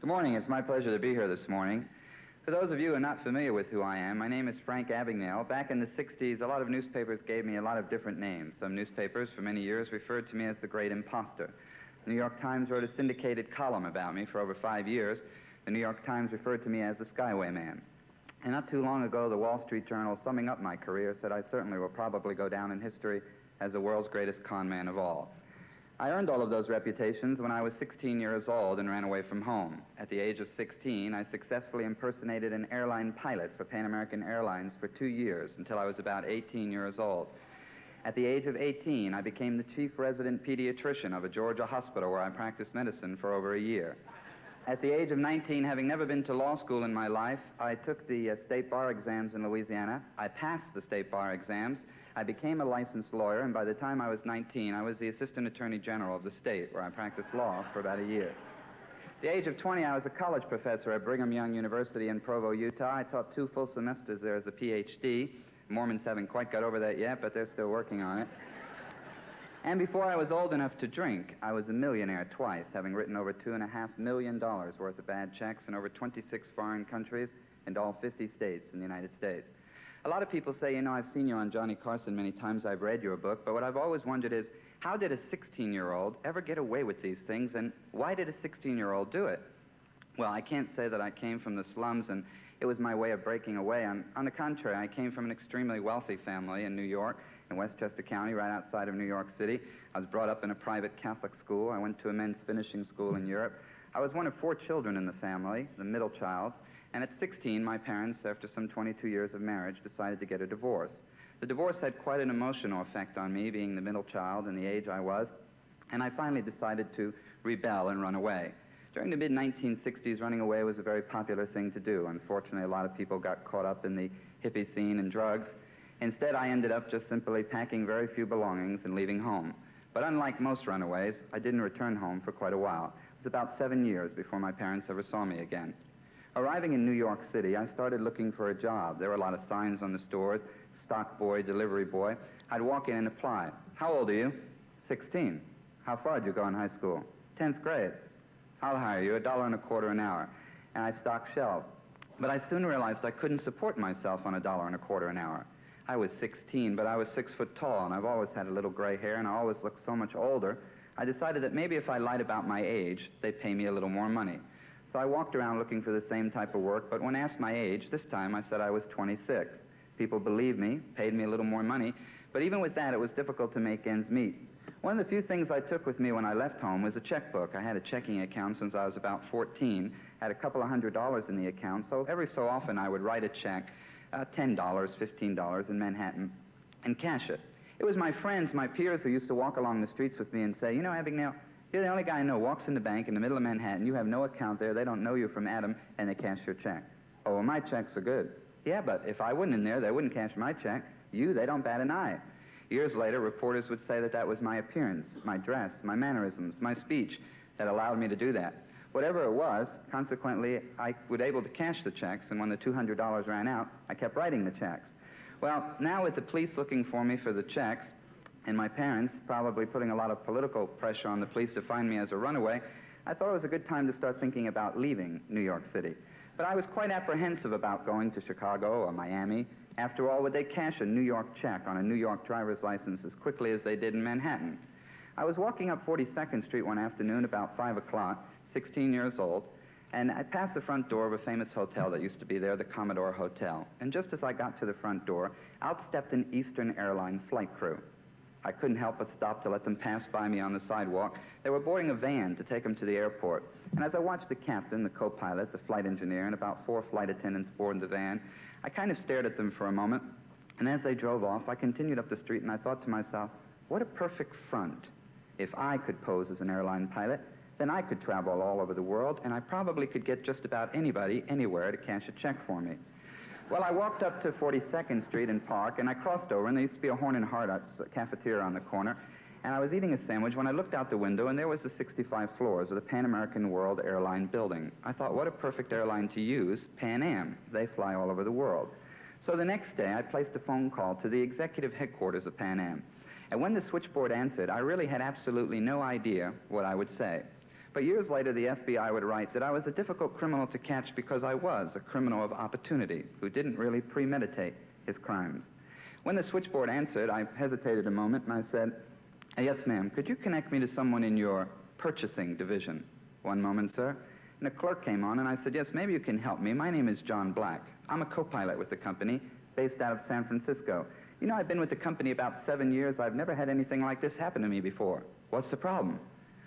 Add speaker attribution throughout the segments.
Speaker 1: morning. It's my pleasure to be here this morning. For those of you who are not familiar with who I am, my name is Frank Abagnale. Back in the 60s, a lot of newspapers gave me a lot of different names. Some newspapers for many years referred to me as the Great Imposter. The New York Times wrote a syndicated column about me for over 5 years. The New York Times referred to me as the Skyway Man. And not too long ago, the Wall Street Journal, summing up my career, said I certainly will probably go down in history as the world's greatest con man of all. I earned all of those reputations when I was 16 years old and ran away from home. At the age of 16, I successfully impersonated an airline pilot for Pan American Airlines for 2 years until I was about 18 years old. At the age of 18, I became the chief resident pediatrician of a Georgia hospital where I practiced medicine for over a year. At the age of 19, having never been to law school in my life, I took the state bar exams in Louisiana. I passed the state bar exams. I became a licensed lawyer, and by the time I was 19, I was the assistant attorney general of the state, where I practiced law for about a year. At the age of 20, I was a college professor at Brigham Young University in Provo, Utah. I taught 2 full semesters there as a PhD. Mormons haven't quite got over that yet, but they're still working on it. And before I was old enough to drink, I was a millionaire twice, having written over $2.5 million worth of bad checks in over 26 foreign countries and all 50 states in the United States. A lot of people say, you know, I've seen you on Johnny Carson many times, I've read your book, but what I've always wondered is, how did a 16-year-old ever get away with these things, and why did a 16-year-old do it? Well, I can't say that I came from the slums and it was my way of breaking away. On the contrary, I came from an extremely wealthy family in New York, in Westchester County, right outside of New York City. I was brought up in a private Catholic school. I went to a men's finishing school in Europe. I was one of 4 children in the family, the middle child. And at 16, my parents, after some 22 years of marriage, decided to get a divorce. The divorce had quite an emotional effect on me, being the middle child and the age I was, and I finally decided to rebel and run away. During the mid-1960s, running away was a very popular thing to do. Unfortunately, a lot of people got caught up in the hippie scene and drugs. Instead, I ended up just simply packing very few belongings and leaving home. But unlike most runaways, I didn't return home for quite a while. It was about 7 years before my parents ever saw me again. Arriving in New York City, I started looking for a job. There were a lot of signs on the stores, stock boy, delivery boy. I'd walk in and apply. How old are you? 16. How far did you go in high school? 10th grade. I'll hire you, $1.25 an hour. And I stocked shelves. But I soon realized I couldn't support myself on $1.25 an hour. I was 16, but I was 6 foot tall, and I've always had a little gray hair, and I always looked so much older. I decided that maybe if I lied about my age, they'd pay me a little more money. So I walked around looking for the same type of work, but when asked my age, this time I said I was 26. People believed me, paid me a little more money, but even with that, it was difficult to make ends meet. One of the few things I took with me when I left home was a checkbook. I had a checking account since I was about 14, had a couple of $100s in the account, so every so often I would write a check, $10, $15 in Manhattan, and cash it. It was my friends, my peers, who used to walk along the streets with me and say, you know, Abagnale, you're the only guy I know walks in the bank in the middle of Manhattan, you have no account there, they don't know you from Adam, and they cash your check. Oh, well, my checks are good. Yeah, but if I wasn't in there, they wouldn't cash my check. They don't bat an eye. Years later, reporters would say that that was my appearance, my dress, my mannerisms, my speech that allowed me to do that. Whatever it was, consequently, I was able to cash the checks, and when the $200 ran out, I kept writing the checks. Well, now with the police looking for me for the checks, and my parents probably putting a lot of political pressure on the police to find me as a runaway, I thought it was a good time to start thinking about leaving New York City. But I was quite apprehensive about going to Chicago or Miami. After all, would they cash a New York check on a New York driver's license as quickly as they did in Manhattan? I was walking up 42nd Street one afternoon about 5 o'clock, 16 years old, and I passed the front door of a famous hotel that used to be there, the Commodore Hotel. And just as I got to the front door, out stepped an Eastern Airline flight crew. I couldn't help but stop to let them pass by me on the sidewalk. They were boarding a van to take them to the airport. And as I watched the captain, the co-pilot, the flight engineer, and about 4 flight attendants board the van, I kind of stared at them for a moment. And as they drove off, I continued up the street, and I thought to myself, what a perfect front. If I could pose as an airline pilot, then I could travel all over the world, and I probably could get just about anybody, anywhere, to cash a check for me. Well, I walked up to 42nd Street and Park, and I crossed over, and there used to be a Horn and Hardt's cafeteria on the corner, and I was eating a sandwich when I looked out the window, and there was the 65 floors of the Pan American World Airline building. I thought, what a perfect airline to use, Pan Am. They fly all over the world. So the next day, I placed a phone call to the executive headquarters of Pan Am, and when the switchboard answered, I really had absolutely no idea what I would say. But years later, the FBI would write that I was a difficult criminal to catch because I was a criminal of opportunity who didn't really premeditate his crimes. When the switchboard answered, I hesitated a moment, and I said, "Yes, ma'am, could you connect me to someone in your purchasing division?" "One moment, sir." And a clerk came on, and I said, "Yes, maybe you can help me. My name is John Black. I'm a co-pilot with the company based out of San Francisco. You know, I've been with the company about 7 years. I've never had anything like this happen to me before." "What's the problem?"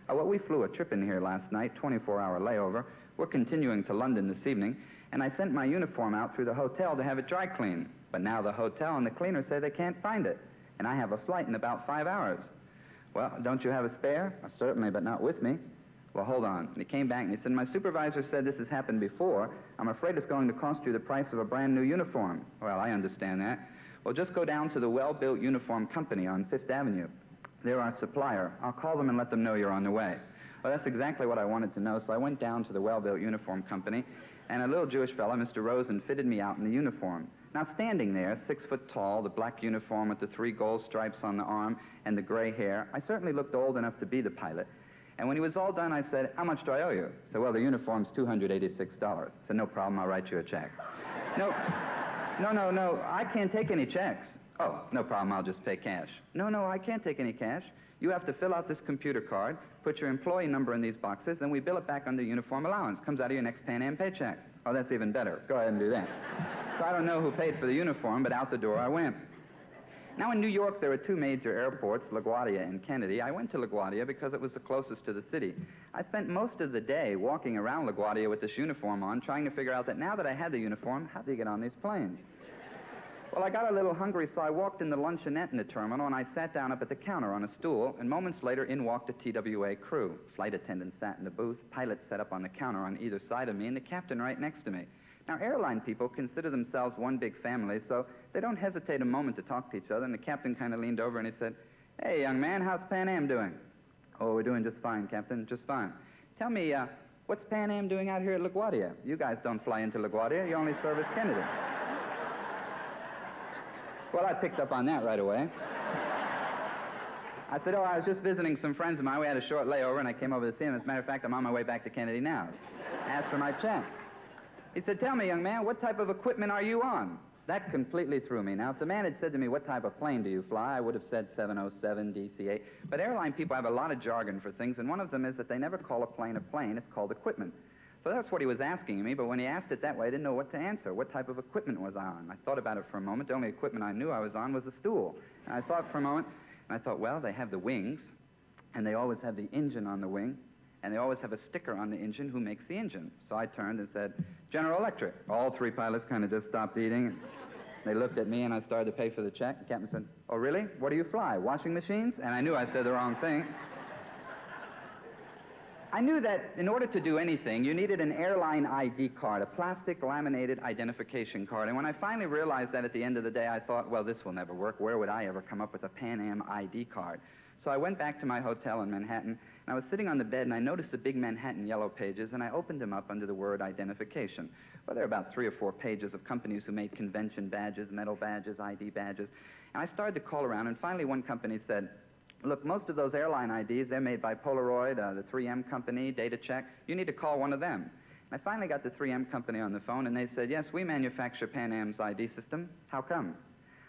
Speaker 1: "Oh, well, we flew a trip in here last night, 24-hour layover. We're continuing to London this evening, and I sent my uniform out through the hotel to have it dry cleaned. But now the hotel and the cleaner say they can't find it, and I have a flight in about 5 hours." "Well, don't you have a spare?" "Certainly, but not with me." "Well, hold on." And he came back and he said, "My supervisor said this has happened before. I'm afraid it's going to cost you the price of a brand new uniform." "Well, I understand that." "Well, just go down to the Well-Built Uniform Company on 5th Avenue. They're our supplier. I'll call them and let them know you're on the way." Well, that's exactly what I wanted to know, so I went down to the Well-Built Uniform Company, and a little Jewish fellow, Mr. Rosen, fitted me out in the uniform. Now, standing there, 6 foot tall, the black uniform with the 3 gold stripes on the arm and the gray hair, I certainly looked old enough to be the pilot. And when he was all done, I said, "How much do I owe you?" He said, "Well, the uniform's $286. I said, "No problem, I'll write you a check." No, I can't take any checks." "Oh, no problem, I'll just pay cash." No, I can't take any cash. You have to fill out this computer card, put your employee number in these boxes, then we bill it back under uniform allowance. Comes out of your next Pan Am paycheck." "Oh, that's even better. Go ahead and do that." So I don't know who paid for the uniform, but out the door I went. Now, in New York, there are 2 major airports, LaGuardia and Kennedy. I went to LaGuardia because it was the closest to the city. I spent most of the day walking around LaGuardia with this uniform on, trying to figure out that now that I had the uniform, how do you get on these planes? Well, I got a little hungry, so I walked in the luncheonette in the terminal, and I sat down up at the counter on a stool, and moments later, in walked a TWA crew. Flight attendants sat in the booth, pilots set up on the counter on either side of me, and the captain right next to me. Now, airline people consider themselves one big family, so they don't hesitate a moment to talk to each other, and the captain kind of leaned over and he said, "Hey, young man, how's Pan Am doing?" "Oh, we're doing just fine, Captain, just fine." "Tell me, what's Pan Am doing out here at LaGuardia? You guys don't fly into LaGuardia, you only service Kennedy." Well, I picked up on that right away. I said, "Oh, I was just visiting some friends of mine. We had a short layover, and I came over to see them. As a matter of fact, I'm on my way back to Kennedy now." Asked for my check. He said, "Tell me, young man, what type of equipment are you on?" That completely threw me. Now, if the man had said to me, "What type of plane do you fly?" I would have said 707, DC-8. But airline people have a lot of jargon for things, and one of them is that they never call a plane, it's called equipment. So that's what he was asking me, but when he asked it that way, I didn't know what to answer. What type of equipment was I on? I thought about it for a moment. The only equipment I knew I was on was a stool. And I thought for a moment, and I thought, well, they have the wings, and they always have the engine on the wing, and they always have a sticker on the engine who makes the engine. So I turned and said, "General Electric." All 3 pilots kind of just stopped eating. They looked at me, and I started to pay for the check. The captain said, "Oh, really? What do you fly, washing machines?" And I knew I said the wrong thing. I knew that in order to do anything, you needed an airline ID card, a plastic laminated identification card. And when I finally realized that at the end of the day, I thought, well, this will never work. Where would I ever come up with a Pan Am ID card? So I went back to my hotel in Manhattan, and I was sitting on the bed, and I noticed the big Manhattan yellow pages, and I opened them up under the word identification. Well, there are about 3 or 4 pages of companies who made convention badges, metal badges, ID badges. And I started to call around, and finally one company said, "Look, most of those airline IDs, they're made by Polaroid, the 3M company, Data Check. You need to call one of them." And I finally got the 3M company on the phone, and they said, "Yes, we manufacture Pan Am's ID system. How come?"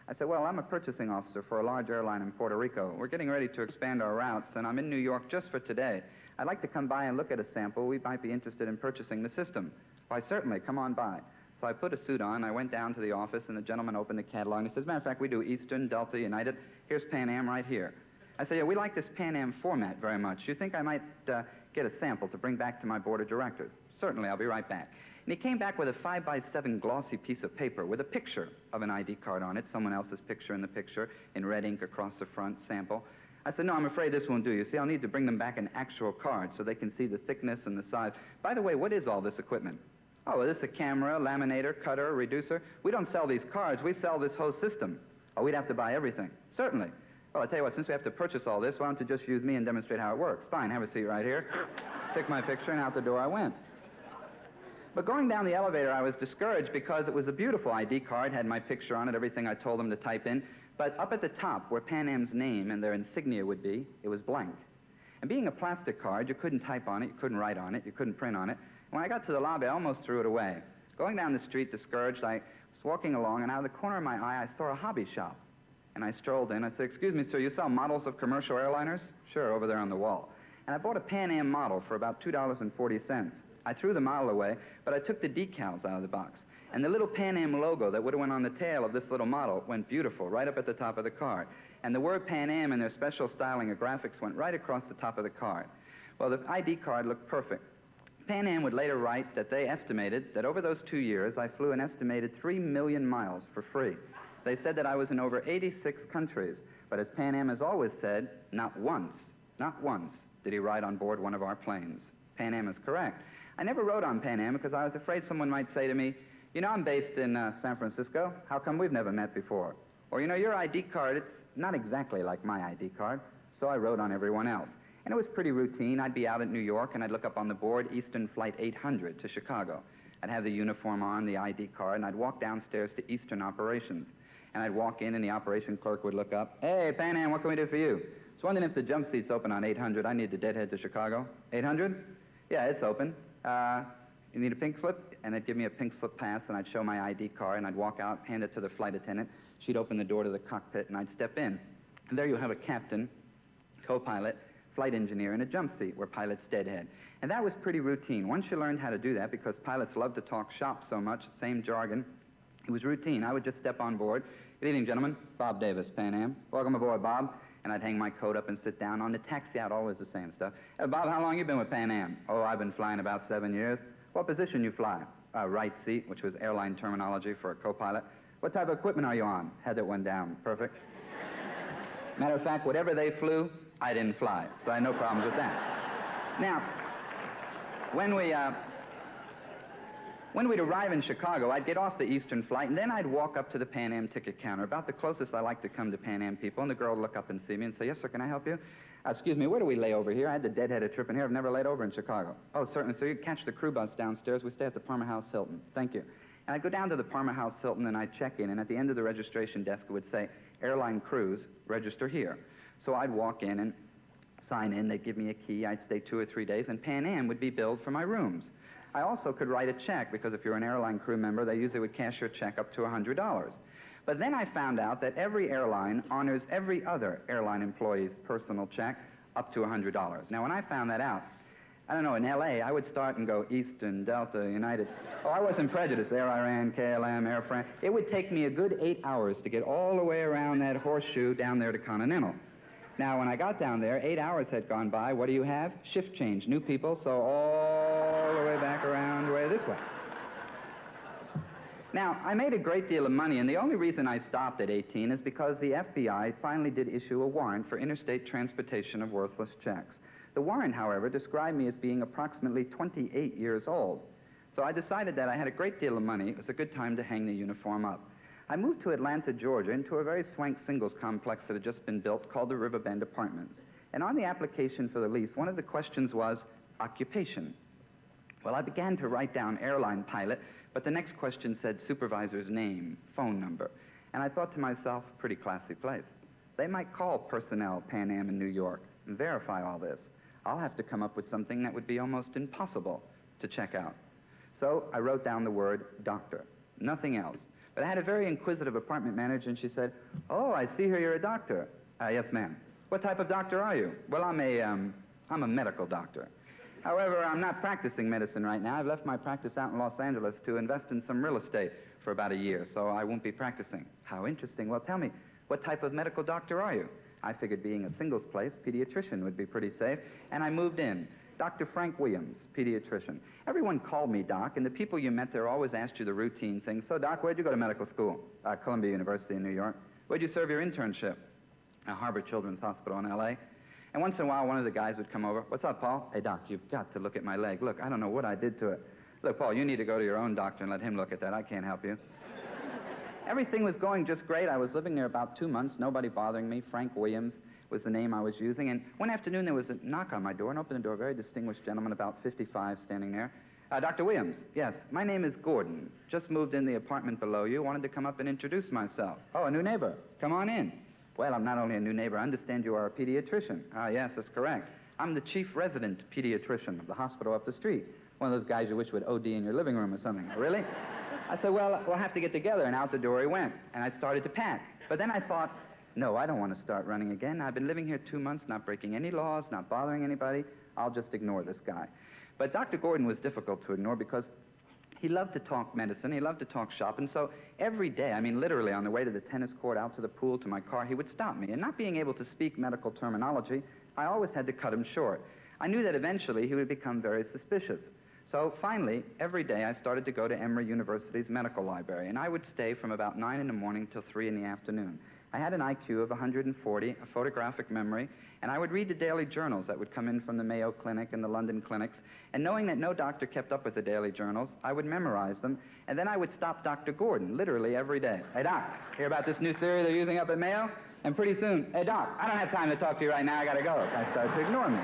Speaker 1: I said, "Well, I'm a purchasing officer for a large airline in Puerto Rico. We're getting ready to expand our routes, and I'm in New York just for today. I'd like to come by and look at a sample. We might be interested in purchasing the system." "Why, certainly, come on by." So I put a suit on, I went down to the office, and the gentleman opened the catalog, and he says, "As a matter of fact, we do Eastern, Delta, United. Here's Pan Am right here." I said, "Yeah, we like this Pan Am format very much. You think I might get a sample to bring back to my board of directors?" "Certainly, I'll be right back." And he came back with a 5x7 glossy piece of paper with a picture of an ID card on it, someone else's picture in the picture, in red ink across the front, sample. I said, "No, I'm afraid this won't do. You see, I'll need to bring them back an actual card so they can see the thickness and the size. By the way, what is all this equipment?" "Oh, well, this is a camera, laminator, cutter, reducer. We don't sell these cards. We sell this whole system." "Oh, we'd have to buy everything." "Certainly." "Well, I'll tell you what, since we have to purchase all this, why don't you just use me and demonstrate how it works?" "Fine, have a seat right here." Took my picture, and out the door I went. But going down the elevator, I was discouraged because it was a beautiful ID card, had my picture on it, everything I told them to type in. But up at the top, where Pan Am's name and their insignia would be, it was blank. And being a plastic card, you couldn't type on it, you couldn't write on it, you couldn't print on it. When I got to the lobby, I almost threw it away. Going down the street, discouraged, I was walking along, and out of the corner of my eye, I saw a hobby shop. And I strolled in. I said, "Excuse me, sir, you sell models of commercial airliners?" "Sure, over there on the wall." And I bought a Pan Am model for about $2.40. I threw the model away, but I took the decals out of the box. And the little Pan Am logo that would have went on the tail of this little model went beautiful, right up at the top of the card. And the word Pan Am and their special styling of graphics went right across the top of the card. Well, the ID card looked perfect. Pan Am would later write that they estimated that over those 2 years, I flew an estimated 3 million miles for free. They said that I was in over 86 countries. But as Pan Am has always said, not once did he ride on board one of our planes. Pan Am is correct. I never rode on Pan Am because I was afraid someone might say to me, "You know, I'm based in San Francisco. How come we've never met before?" Or, "You know, your ID card, it's not exactly like my ID card." So I rode on everyone else. And it was pretty routine. I'd be out at New York, and I'd look up on the board, Eastern Flight 800 to Chicago. I'd have the uniform on, the ID card, and I'd walk downstairs to Eastern Operations. And I'd walk in, and the operation clerk would look up. "Hey, Pan Am, what can we do for you?" "I was wondering if the jump seat's open on 800. I need the deadhead to Chicago." "800? Yeah, it's open. You need a pink slip?" And they'd give me a pink slip pass, and I'd show my ID card, and I'd walk out, hand it to the flight attendant. She'd open the door to the cockpit, and I'd step in. And there you have a captain, co-pilot, flight engineer in a jump seat where pilots deadhead. And that was pretty routine. Once you learned how to do that, because pilots love to talk shop so much, same jargon, it was routine. I would just step on board. "Good evening, gentlemen. Bob Davis, Pan Am. Welcome aboard, Bob." And I'd hang my coat up and sit down. On the taxi out, always the same stuff. "Bob, how long you been with Pan Am?" "Oh, I've been flying about 7 years. "What position you fly?" Right seat," which was airline terminology for a co-pilot. "What type of equipment are you on?" Had that one down. Perfect. Matter of fact, whatever they flew, I didn't fly, so I had no problems with that. Now, when we'd arrive in Chicago, I'd get off the Eastern flight, and then I'd walk up to the Pan Am ticket counter, about the closest I like to come to Pan Am people, and the girl would look up and see me and say, "Yes, sir, can I help you?" "Excuse me, where do we lay over here? I had the deadheaded trip in here. I've never laid over in Chicago." "Oh, certainly, sir. You catch the crew bus downstairs. We stay at the Parma House Hilton." "Thank you." And I'd go down to the Parma House Hilton, and I'd check in, and at the end of the registration desk, it would say, "Airline crews, register here." So I'd walk in and sign in. They'd give me a key. I'd stay 2 or 3 days, and Pan Am would be billed for my rooms. I also could write a check, because if you're an airline crew member, they usually would cash your check up to $100. But then I found out that every airline honors every other airline employee's personal check up to $100. Now, when I found that out, I don't know, in L.A., I would start and go Eastern, Delta, United. Oh, I wasn't prejudiced. Air Iran, KLM, Air France. It would take me a good 8 hours to get all the way around that horseshoe down there to Continental. Now, when I got down there, 8 hours had gone by. What do you have? Shift change, new people, so all the way back around way this way. Now, I made a great deal of money, and the only reason I stopped at 18 is because the FBI finally did issue a warrant for interstate transportation of worthless checks. The warrant, however, described me as being approximately 28 years old. So I decided that I had a great deal of money. It was a good time to hang the uniform up. I moved to Atlanta, Georgia, into a very swank singles complex that had just been built called the Riverbend Apartments. And on the application for the lease, one of the questions was occupation. Well, I began to write down airline pilot, but the next question said supervisor's name, phone number. And I thought to myself, pretty classy place. They might call personnel Pan Am in New York and verify all this. I'll have to come up with something that would be almost impossible to check out. So I wrote down the word doctor, nothing else. But I had a very inquisitive apartment manager, and she said, "Oh, I see here you're a doctor." "Yes, ma'am." "What type of doctor are you?" "Well, I'm a medical doctor. However, I'm not practicing medicine right now. I've left my practice out in Los Angeles to invest in some real estate for about a year, so I won't be practicing." "How interesting. Well, tell me, what type of medical doctor are you?" I figured being a singles place, pediatrician would be pretty safe, and I moved in. Dr. Frank Williams, pediatrician. Everyone called me Doc, and the people you met there always asked you the routine things. "So, Doc, where'd you go to medical school?" Columbia University in New York." "Where'd you serve your internship?" Harvard Children's Hospital in L.A. And once in a while, one of the guys would come over. "What's up, Paul?" "Hey, Doc, you've got to look at my leg. Look, I don't know what I did to it. Look, Paul, you need to go to your own doctor and let him look at that. I can't help you." Everything was going just great. I was living there about 2 months, nobody bothering me. Frank Williams was the name I was using. And one afternoon, there was a knock on my door, and opened the door, a very distinguished gentleman, about 55, standing there. "Dr. Williams." "Yes, my name is Gordon. Just moved in the apartment below you. Wanted to come up and introduce myself." "Oh, a new neighbor. Come on in." "Well, I'm not only a new neighbor. I understand you are a pediatrician." "Yes, that's correct. I'm the chief resident pediatrician of the hospital up the street. One of those guys you wish would OD in your living room or something. Really? I said, well, we'll have to get together, and out the door he went. And I started to pack. But then I thought, no, I don't want to start running again. I've been living here 2 months, not breaking any laws, not bothering anybody. I'll just ignore this guy. But Dr. Gordon was difficult to ignore because he loved to talk medicine, he loved to talk shop, and so every day, I mean literally on the way to the tennis court, out to the pool, to my car, he would stop me. And not being able to speak medical terminology, I always had to cut him short. I knew that eventually he would become very suspicious. So finally, every day I started to go to Emory University's medical library, and I would stay from about 9 in the morning till 3 in the afternoon. I had an IQ of 140, a photographic memory, and I would read the daily journals that would come in from the Mayo Clinic and the London clinics, and knowing that no doctor kept up with the daily journals, I would memorize them, and then I would stop Dr. Gordon literally every day. Hey, Doc, hear about this new theory they're using up at Mayo? And pretty soon, hey, Doc, I don't have time to talk to you right now, I gotta go. I started to ignore me.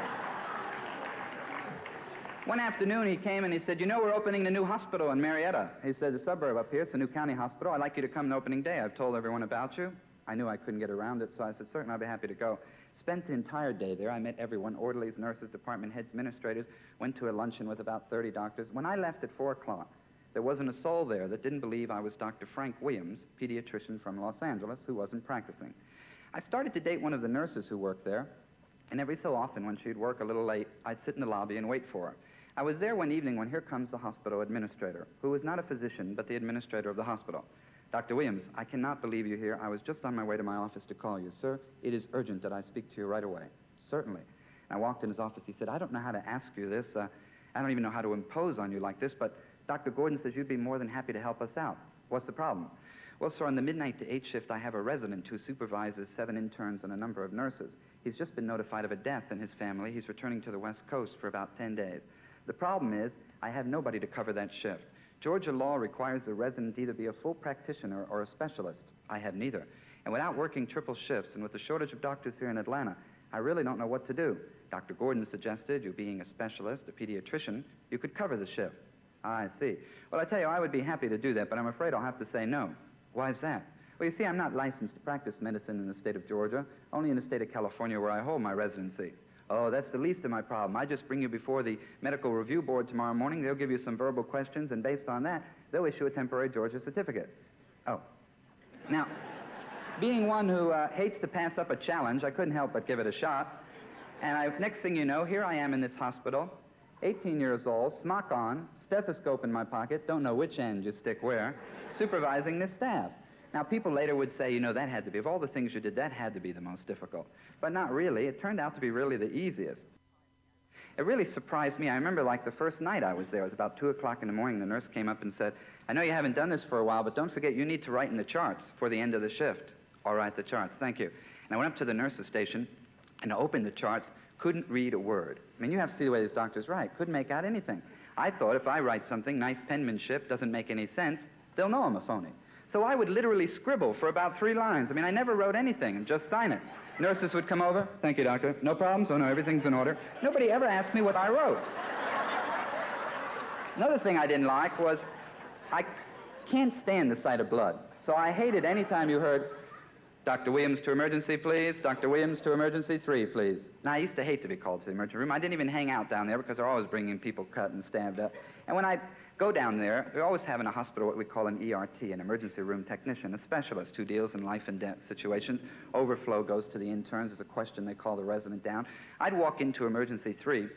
Speaker 1: One afternoon, he came and he said, you know, we're opening the new hospital in Marietta. He said, the suburb up here, it's a new county hospital. I'd like you to come on opening day. I've told everyone about you. I knew I couldn't get around it, so I said, certainly, I'll be happy to go. Spent the entire day there. I met everyone, orderlies, nurses, department heads, administrators, went to a luncheon with about 30 doctors. When I left at 4 o'clock, there wasn't a soul there that didn't believe I was Dr. Frank Williams, pediatrician from Los Angeles, who wasn't practicing. I started to date one of the nurses who worked there, and every so often, when she'd work a little late, I'd sit in the lobby and wait for her. I was there one evening when here comes the hospital administrator, who was not a physician, but the administrator of the hospital. Dr. Williams, I cannot believe you're here. I was just on my way to my office to call you. Sir, it is urgent that I speak to you right away. Certainly. I walked in his office. He said, I don't know how to ask you this. I don't even know how to impose on you like this, but Dr. Gordon says you'd be more than happy to help us out. What's the problem? Well, sir, on the midnight to 8 shift, I have a resident who supervises 7 interns and a number of nurses. He's just been notified of a death in his family. He's returning to the West Coast for about 10 days. The problem is, I have nobody to cover that shift. Georgia law requires the resident either be a full practitioner or a specialist. I have neither. And without working triple shifts and with the shortage of doctors here in Atlanta, I really don't know what to do. Dr. Gordon suggested, you being a specialist, a pediatrician, you could cover the shift. I see. Well, I tell you, I would be happy to do that, but I'm afraid I'll have to say no. Why is that? Well, you see, I'm not licensed to practice medicine in the state of Georgia, only in the state of California where I hold my residency. Oh, that's the least of my problem. I just bring you before the medical review board tomorrow morning. They'll give you some verbal questions, and based on that, they'll issue a temporary Georgia certificate. Oh. Now, being one who hates to pass up a challenge, I couldn't help but give it a shot. And next thing you know, here I am in this hospital, 18 years old, smock on, stethoscope in my pocket, don't know which end you stick where, supervising this staff. Now, people later would say, you know, that had to be, of all the things you did, that had to be the most difficult. But not really. It turned out to be really the easiest. It really surprised me. I remember, like, the first night I was there, it was about 2 o'clock in the morning, the nurse came up and said, I know you haven't done this for a while, but don't forget you need to write in the charts for the end of the shift. All right, the charts, thank you. And I went up to the nurse's station and I opened the charts, couldn't read a word. I mean, you have to see the way these doctors write. Couldn't make out anything. I thought if I write something, nice penmanship, doesn't make any sense, they'll know I'm a phony. So I would literally scribble for about 3 lines. I mean, I never wrote anything and just sign it. Nurses would come over. Thank you, doctor. No problems? Oh, no, everything's in order. Nobody ever asked me what I wrote. Another thing I didn't like was I can't stand the sight of blood. So I hated any time you heard, Dr. Williams to emergency, please. Dr. Williams to emergency 3, please. Now, I used to hate to be called to the emergency room. I didn't even hang out down there because they're always bringing people cut and stabbed up. And when I go down there, we always have in a hospital what we call an ERT, an emergency room technician, a specialist who deals in life and death situations. Overflow goes to the interns. There's a question they call the resident down. I'd walk into emergency 3,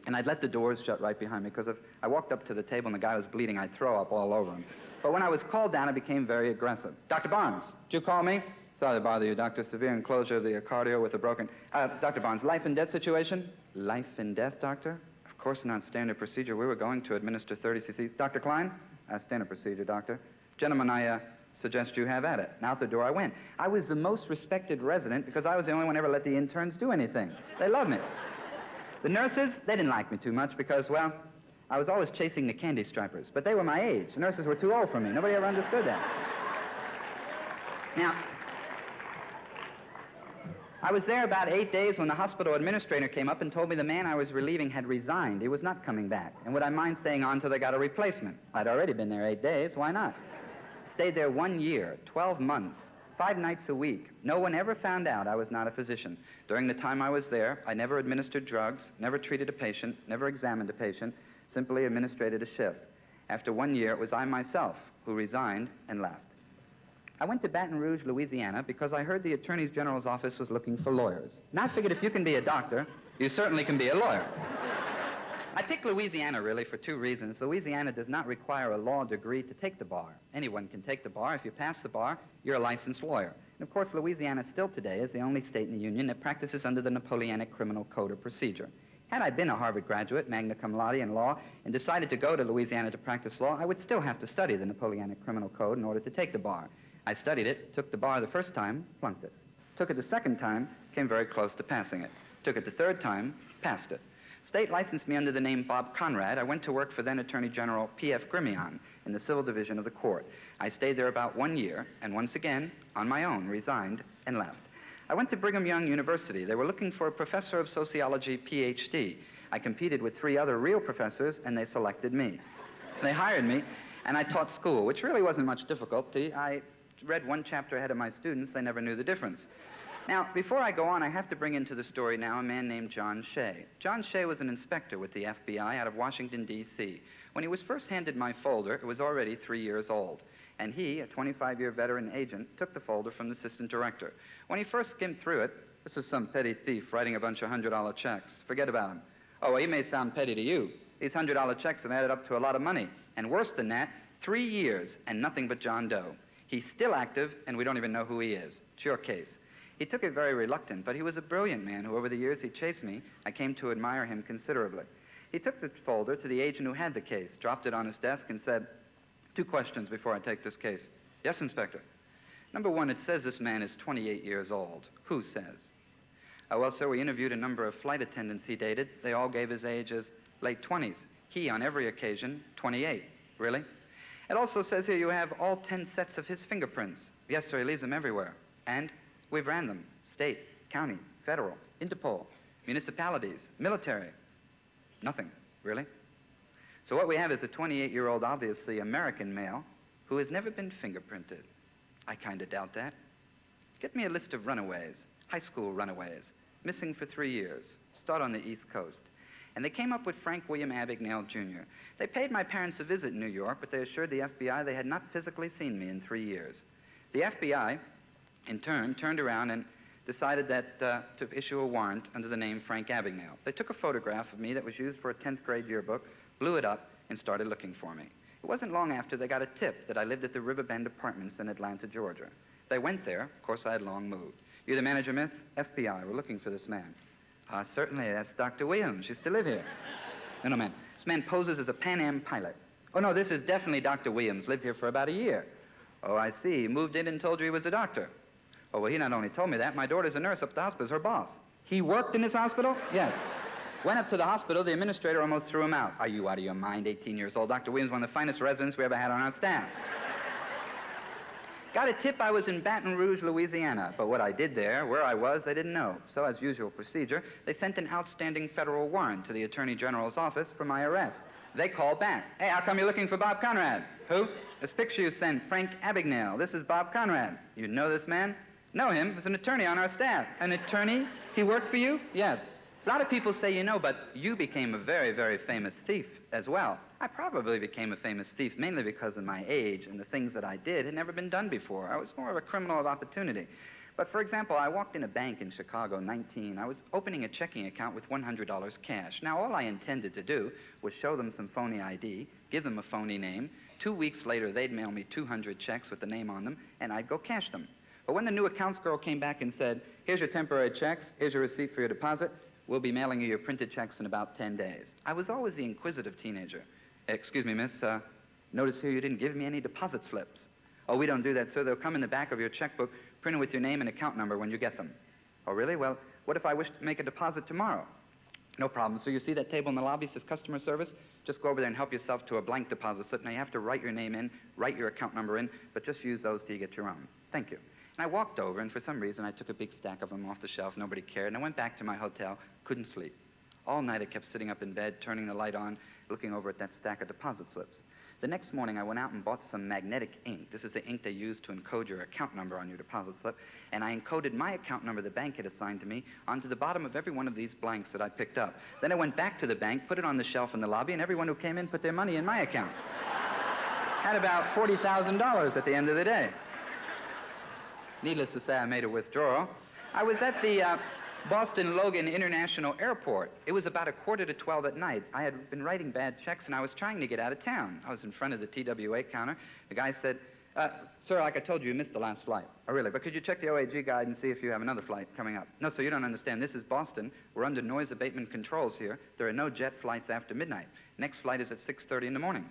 Speaker 1: and I'd let the doors shut right behind me because if I walked up to the table and the guy was bleeding, I'd throw up all over him. But when I was called down, I became very aggressive. Dr. Barnes, did you call me? Sorry to bother you, Doctor. Severe enclosure of the cardio with a broken... Dr. Barnes, life and death situation? Life and death, doctor? Of course not. Standard procedure. We were going to administer 30 cc. Dr. Klein? Standard procedure, doctor. Gentlemen, I suggest you have at it. And out the door I went. I was the most respected resident because I was the only one ever let the interns do anything. They loved me. The nurses, they didn't like me too much because, well, I was always chasing the candy stripers. But they were my age. The nurses were too old for me. Nobody ever understood that. Now, I was there about 8 days when the hospital administrator came up and told me the man I was relieving had resigned. He was not coming back. And would I mind staying on till they got a replacement? I'd already been there 8 days. Why not? Stayed there 1 year, 12 months. 5 nights a week. No one ever found out I was not a physician. During the time I was there, I never administered drugs, never treated a patient, never examined a patient, simply administrated a shift. After 1 year, it was I myself who resigned and left. I went to Baton Rouge, Louisiana, because I heard the Attorney General's office was looking for lawyers. And I figured if you can be a doctor, you certainly can be a lawyer. I picked Louisiana, really, for 2 reasons. Louisiana does not require a law degree to take the bar. Anyone can take the bar. If you pass the bar, you're a licensed lawyer. And of course, Louisiana still today is the only state in the Union that practices under the Napoleonic Criminal Code of Procedure. Had I been a Harvard graduate, magna cum laude in law, and decided to go to Louisiana to practice law, I would still have to study the Napoleonic Criminal Code in order to take the bar. I studied it, took the bar the first time, flunked it. Took it the second time, came very close to passing it. Took it the third time, passed it. State licensed me under the name Bob Conrad. I went to work for then Attorney General P.F. Grimion in the Civil Division of the Court. I stayed there about 1 year, and once again, on my own, resigned and left. I went to Brigham Young University. They were looking for a professor of sociology, Ph.D. I competed with 3 other real professors, and they selected me. They hired me, and I taught school, which really wasn't much difficulty. I read 1 chapter ahead of my students. They never knew the difference. Now, before I go on, I have to bring into the story now a man named John Shea. John Shea was an inspector with the FBI out of Washington, D.C. When he was first handed my folder, it was already 3 years old. And he, a 25-year veteran agent, took the folder from the assistant director. When he first skimmed through it, this is some petty thief writing a bunch of $100 checks. Forget about him. Oh, well, he may sound petty to you. These $100 checks have added up to a lot of money. And worse than that, 3 years and nothing but John Doe. He's still active, and we don't even know who he is. It's your case. He took it very reluctant, but he was a brilliant man who, over the years he chased me, I came to admire him considerably. He took the folder to the agent who had the case, dropped it on his desk, and said, 2 questions before I take this case. Yes, Inspector. Number 1, it says this man is 28 years old. Who says? Well, sir, we interviewed a number of flight attendants he dated. They all gave his age as late 20s. He, on every occasion, 28. Really? It also says here you have all 10 sets of his fingerprints. Yes, sir, he leaves them everywhere. And we've ran them. State, county, federal, Interpol, municipalities, military. Nothing, really. So what we have is a 28-year-old, obviously American male, who has never been fingerprinted. I kind of doubt that. Get me a list of runaways, high school runaways, missing for 3 years, start on the East Coast. And they came up with Frank William Abagnale Jr. They paid my parents a visit in New York, but they assured the FBI they had not physically seen me in 3 years. The FBI, in turn, turned around and decided that to issue a warrant under the name Frank Abagnale. They took a photograph of me that was used for a 10th grade yearbook, blew it up, and started looking for me. It wasn't long after they got a tip that I lived at the Riverbend Apartments in Atlanta, Georgia. They went there. Of course, I had long moved. You're the manager, miss? FBI. We're looking for this man. Certainly. That's Dr. Williams. Used to live here. No, man. This man poses as a Pan Am pilot. Oh, no, this is definitely Dr. Williams. Lived here for about a year. Oh, I see. He moved in and told you he was a doctor. Oh, well, he not only told me that, my daughter's a nurse up at the hospital, her boss. He worked in this hospital? Yes. Went up to the hospital, the administrator almost threw him out. Are you out of your mind, 18 years old? Dr. Williams, one of the finest residents we ever had on our staff. Got a tip I was in Baton Rouge, Louisiana, but what I did there, where I was, they didn't know. So, as usual procedure, they sent an outstanding federal warrant to the Attorney General's office for my arrest. They called back. Hey, how come you're looking for Bob Conrad? Who? This picture you sent, Frank Abagnale. This is Bob Conrad. You know this man? Know him. He was an attorney on our staff. An attorney? He worked for you? Yes. A lot of people say you know, but you became a very, very famous thief as well. I probably became a famous thief mainly because of my age and the things that I did had never been done before. I was more of a criminal of opportunity. But for example, I walked in a bank in Chicago, 19. I was opening a checking account with $100 cash. Now, all I intended to do was show them some phony ID, give them a phony name. 2 weeks later, they'd mail me 200 checks with the name on them, and I'd go cash them. But when the new accounts girl came back and said, here's your temporary checks, here's your receipt for your deposit, we'll be mailing you your printed checks in about 10 days. I was always the inquisitive teenager. Excuse me, miss, notice here you didn't give me any deposit slips. Oh, we don't do that, sir. They'll come in the back of your checkbook, printed with your name and account number when you get them. Oh, really? Well, what if I wish to make a deposit tomorrow? No problem. So you see that table in the lobby says customer service? Just go over there and help yourself to a blank deposit slip. Now, you have to write your name in, write your account number in, but just use those till you get your own. Thank you. And I walked over, and for some reason, I took a big stack of them off the shelf. Nobody cared. And I went back to my hotel, couldn't sleep. All night I kept sitting up in bed, turning the light on, looking over at that stack of deposit slips. The next morning, I went out and bought some magnetic ink. This is the ink they use to encode your account number on your deposit slip. And I encoded my account number the bank had assigned to me onto the bottom of every one of these blanks that I picked up. Then I went back to the bank, put it on the shelf in the lobby, and everyone who came in put their money in my account. Had about $40,000 at the end of the day. Needless to say, I made a withdrawal. I was at the Boston Logan International Airport. It was about 11:45 at night. I had been writing bad checks, and I was trying to get out of town. I was in front of the TWA counter. The guy said, sir, like I told you, you missed the last flight. Oh, really? But could you check the OAG guide and see if you have another flight coming up? No, sir, you don't understand. This is Boston. We're under noise abatement controls here. There are no jet flights after midnight. Next flight is at 6:30 in the morning.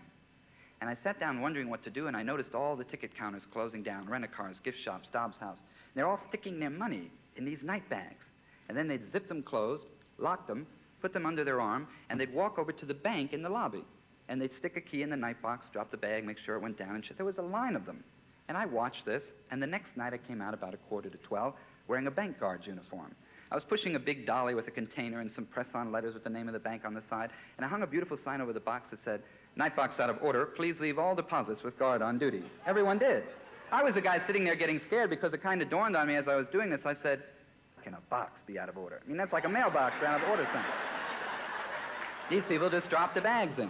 Speaker 1: And I sat down wondering what to do, and I noticed all the ticket counters closing down, rent-a-cars, gift shops, Dobbs House. And they're all sticking their money in these night bags. And then they'd zip them closed, lock them, put them under their arm, and they'd walk over to the bank in the lobby. And they'd stick a key in the night box, drop the bag, make sure it went down, and shit. There was a line of them. And I watched this, and the next night I came out about 11:45 wearing a bank guard's uniform. I was pushing a big dolly with a container and some press-on letters with the name of the bank on the side, and I hung a beautiful sign over the box that said, "Night box out of order. Please leave all deposits with guard on duty." Everyone did. I was the guy sitting there getting scared because it kind of dawned on me as I was doing this. I said, can a box be out of order? I mean, that's like a mailbox out of order sign. These people just drop the bags in.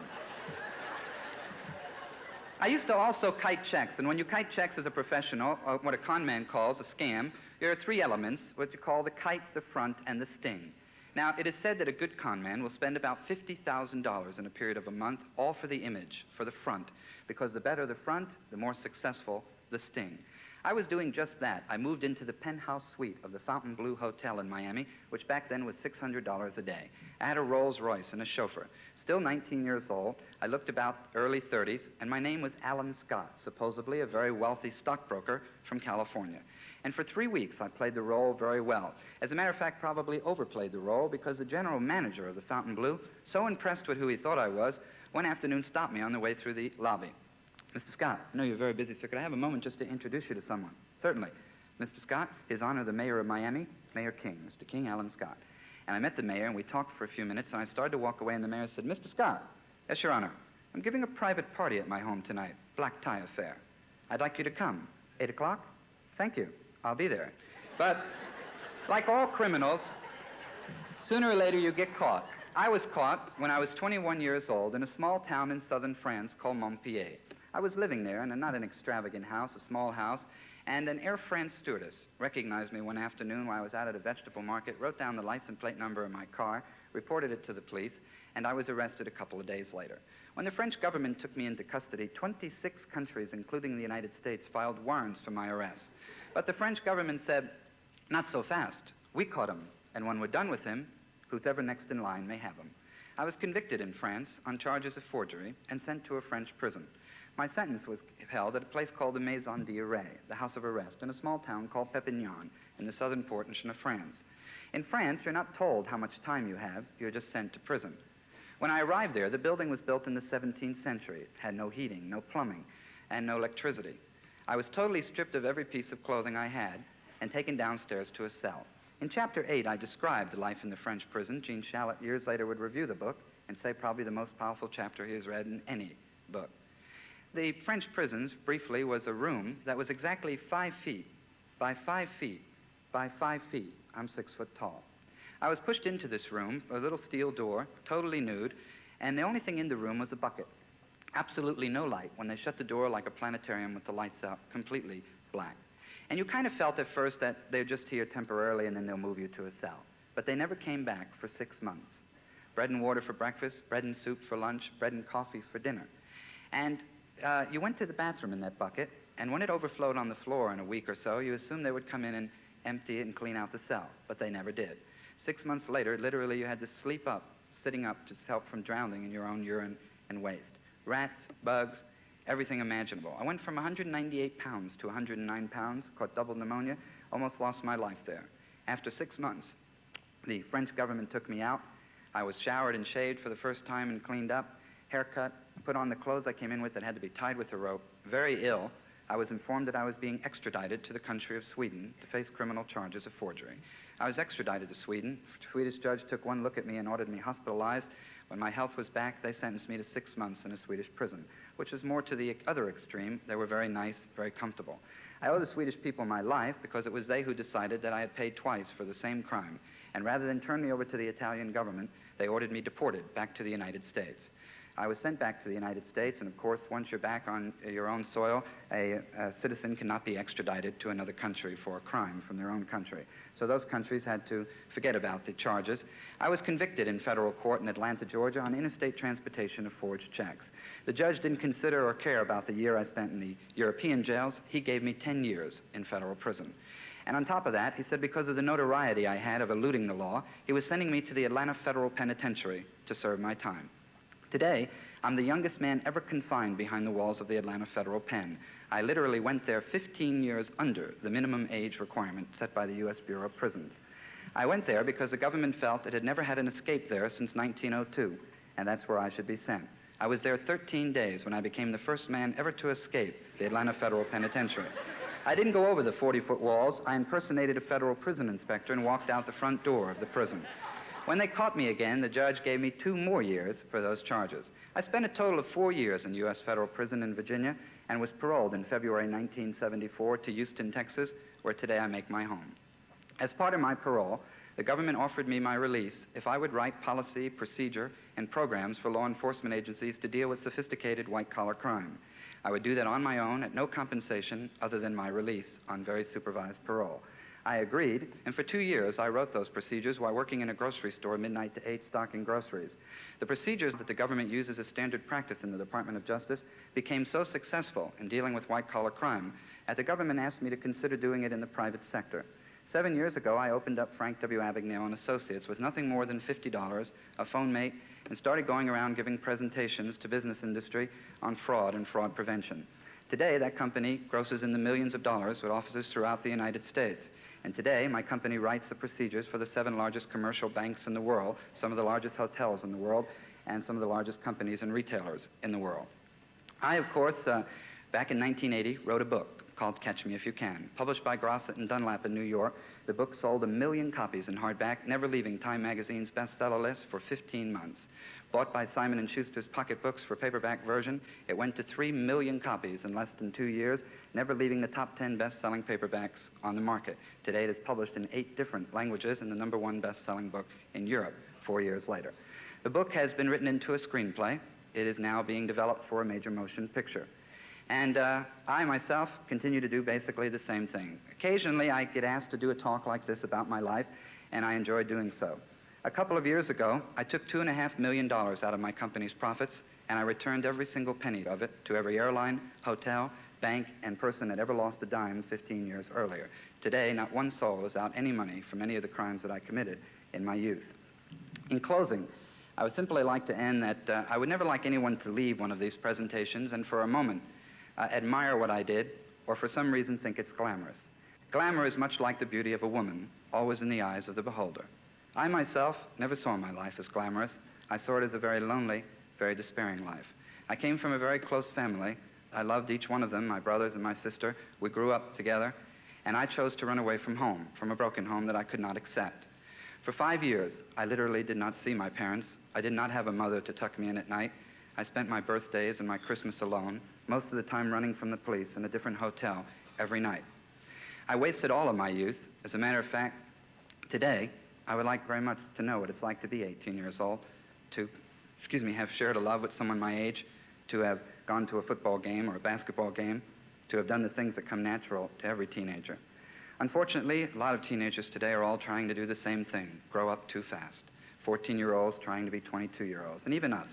Speaker 1: I used to also kite checks, and when you kite checks as a professional, or what a con man calls a scam, there are three elements, what you call the kite, the front, and the sting. Now, it is said that a good con man will spend about $50,000 in a period of a month, all for the image, for the front, because the better the front, the more successful the sting. I was doing just that. I moved into the penthouse suite of the Fontainebleau Hotel in Miami, which back then was $600 a day. I had a Rolls Royce and a chauffeur. Still 19 years old, I looked about early 30s, and my name was Alan Scott, supposedly a very wealthy stockbroker from California. And for 3 weeks, I played the role very well. As a matter of fact, probably overplayed the role because the general manager of the Fontainebleau, so impressed with who he thought I was, one afternoon stopped me on the way through the lobby. Mr. Scott, I know you're very busy, sir. Could I have a moment just to introduce you to someone? Certainly. Mr. Scott, His Honor, the Mayor of Miami, Mayor King, Mr. King, Alan Scott. And I met the mayor, and we talked for a few minutes, and I started to walk away, and the mayor said, Mr. Scott, yes, Your Honor, I'm giving a private party at my home tonight, black tie affair. I'd like you to come. 8 o'clock? Thank you. I'll be there. But like all criminals, sooner or later you get caught. I was caught when I was 21 years old in a small town in southern France called Montpellier. I was living there in not an extravagant house, a small house, and an Air France stewardess recognized me one afternoon while I was out at a vegetable market, wrote down the license plate number of my car, reported it to the police, and I was arrested a couple of days later. When the French government took me into custody, 26 countries, including the United States, filed warrants for my arrest. But the French government said, not so fast. We caught him, and when we're done with him, who's ever next in line may have him. I was convicted in France on charges of forgery and sent to a French prison. My sentence was held at a place called the Maison d'Arrêt, the house of arrest, in a small town called Perpignan, in the southern portion of France. In France, you're not told how much time you have, you're just sent to prison. When I arrived there, the building was built in the 17th century. It had no heating, no plumbing, and no electricity. I was totally stripped of every piece of clothing I had and taken downstairs to a cell. In Chapter 8, I described the life in the French prison. Gene Shalit years later would review the book and say probably the most powerful chapter he has read in any book. The French prisons, briefly, was a room that was exactly 5 feet by 5 feet by 5 feet. I'm 6 foot tall. I was pushed into this room, a little steel door, totally nude, and the only thing in the room was a bucket. Absolutely no light. When they shut the door like a planetarium with the lights out, completely black. And you kind of felt at first that they're just here temporarily and then they'll move you to a cell. But they never came back for 6 months. Bread and water for breakfast, bread and soup for lunch, bread and coffee for dinner. And you went to the bathroom in that bucket, and when it overflowed on the floor in a week or so, you assumed they would come in and empty it and clean out the cell, but they never did. 6 months later, literally, you had to sleep up, sitting up to help from drowning in your own urine and waste. Rats, bugs, everything imaginable. I went from 198 pounds to 109 pounds, caught double pneumonia, almost lost my life there. After 6 months, the French government took me out. I was showered and shaved for the first time and cleaned up, haircut, put on the clothes I came in with that had to be tied with a rope. Very ill, I was informed that I was being extradited to the country of Sweden to face criminal charges of forgery. I was extradited to Sweden. The Swedish judge took one look at me and ordered me hospitalized. When my health was back, they sentenced me to 6 months in a Swedish prison, which was more to the other extreme. They were very nice, very comfortable. I owe the Swedish people my life because it was they who decided that I had paid twice for the same crime. And rather than turn me over to the Italian government, they ordered me deported back to the United States. I was sent back to the United States, and of course, once you're back on your own soil, a citizen cannot be extradited to another country for a crime from their own country. So those countries had to forget about the charges. I was convicted in federal court in Atlanta, Georgia, on interstate transportation of forged checks. The judge didn't consider or care about the year I spent in the European jails. He gave me 10 years in federal prison. And on top of that, he said because of the notoriety I had of eluding the law, he was sending me to the Atlanta Federal Penitentiary to serve my time. Today, I'm the youngest man ever confined behind the walls of the Atlanta Federal Pen. I literally went there 15 years under the minimum age requirement set by the U.S. Bureau of Prisons. I went there because the government felt it had never had an escape there since 1902, and that's where I should be sent. I was there 13 days when I became the first man ever to escape the Atlanta Federal Penitentiary. I didn't go over the 40-foot walls. I impersonated a federal prison inspector and walked out the front door of the prison. When they caught me again, the judge gave me 2 more years for those charges. I spent a total of 4 years in U.S. federal prison in Virginia and was paroled in February 1974 to Houston, Texas, where today I make my home. As part of my parole, the government offered me my release if I would write policy, procedure, and programs for law enforcement agencies to deal with sophisticated white-collar crime. I would do that on my own at no compensation other than my release on very supervised parole. I agreed, and for 2 years I wrote those procedures while working in a grocery store midnight to 8 stocking groceries. The procedures that the government uses as standard practice in the Department of Justice became so successful in dealing with white-collar crime that the government asked me to consider doing it in the private sector. 7 years ago, I opened up Frank Abagnale and Associates with nothing more than $50, a phone mate, and started going around giving presentations to business industry on fraud and fraud prevention. Today, that company grosses in the millions of dollars with offices throughout the United States. And today, my company writes the procedures for the 7 largest commercial banks in the world, some of the largest hotels in the world, and some of the largest companies and retailers in the world. I, of course, back in 1980, wrote a book called Catch Me If You Can. Published by Grosset and Dunlap in New York, the book sold 1 million copies in hardback, never leaving Time magazine's bestseller list for 15 months. Bought by Simon & Schuster's pocketbooks for paperback version, it went to 3 million copies in less than 2 years, never leaving the top 10 best-selling paperbacks on the market. Today, it is published in 8 different languages and the #1 best-selling book in Europe 4 years later. The book has been written into a screenplay. It is now being developed for a major motion picture. And I, myself, continue to do basically the same thing. Occasionally, I get asked to do a talk like this about my life, and I enjoy doing so. A couple of years ago, I took $2.5 million out of my company's profits, and I returned every single penny of it to every airline, hotel, bank, and person that ever lost a dime 15 years earlier. Today, not one soul is out any money from any of the crimes that I committed in my youth. In closing, I would simply like to end that I would never like anyone to leave one of these presentations and for a moment admire what I did, or for some reason think it's glamorous. Glamour is much like the beauty of a woman, always in the eyes of the beholder. I myself never saw my life as glamorous. I saw it as a very lonely, very despairing life. I came from a very close family. I loved each one of them, my brothers and my sister. We grew up together, and I chose to run away from home, from a broken home that I could not accept. For 5 years, I literally did not see my parents. I did not have a mother to tuck me in at night. I spent my birthdays and my Christmas alone, most of the time running from the police in a different hotel every night. I wasted all of my youth. As a matter of fact, today, I would like very much to know what it's like to be 18 years old, to, have shared a love with someone my age, to have gone to a football game or a basketball game, to have done the things that come natural to every teenager. Unfortunately, a lot of teenagers today are all trying to do the same thing, grow up too fast. 14-year-olds trying to be 22-year-olds, and even us,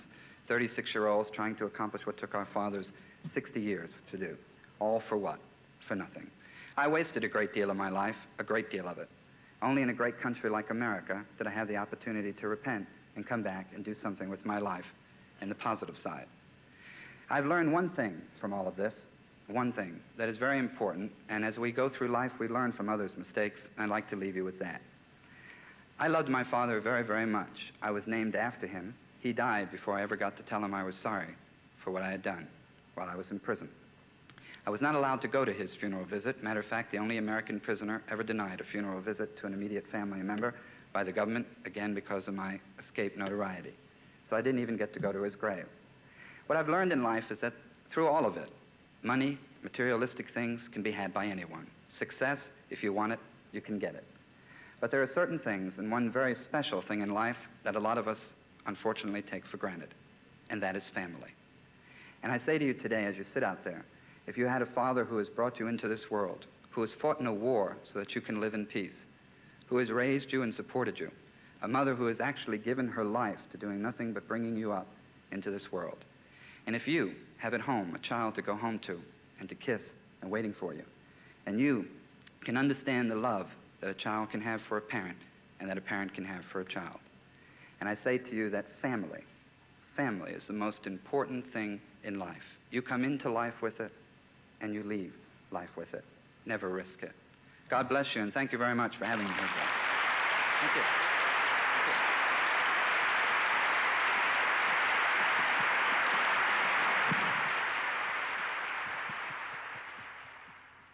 Speaker 1: 36-year-olds trying to accomplish what took our fathers 60 years to do. All for what? For nothing. I wasted a great deal of my life, a great deal of it. Only in a great country like America did I have the opportunity to repent and come back and do something with my life in the positive side. I've learned one thing from all of this, one thing that is very important, and as we go through life, we learn from others' mistakes, and I'd like to leave you with that. I loved my father very, very much. I was named after him. He died before I ever got to tell him I was sorry for what I had done while I was in prison. I was not allowed to go to his funeral visit. Matter of fact, the only American prisoner ever denied a funeral visit to an immediate family member by the government, again because of my escaped notoriety. so I didn't even get to go to his grave. What I've learned in life is that through all of it, money, materialistic things can be had by anyone. Success, if you want it, you can get it. But there are certain things, and one very special thing in life that a lot of us unfortunately take for granted, and that is family. And I say to you today, as you sit out there, if you had a father who has brought you into this world, who has fought in a war so that you can live in peace, who has raised you and supported you, a mother who has actually given her life to doing nothing but bringing you up into this world, and if you have at home a child to go home to and to kiss and waiting for you, and you can understand the love that a child can have for a parent and that a parent can have for a child. And I say to you that family is the most important thing in life. You come into life with it and you leave life with it. Never risk it. God bless you, and thank you very much for having me here today. Thank you.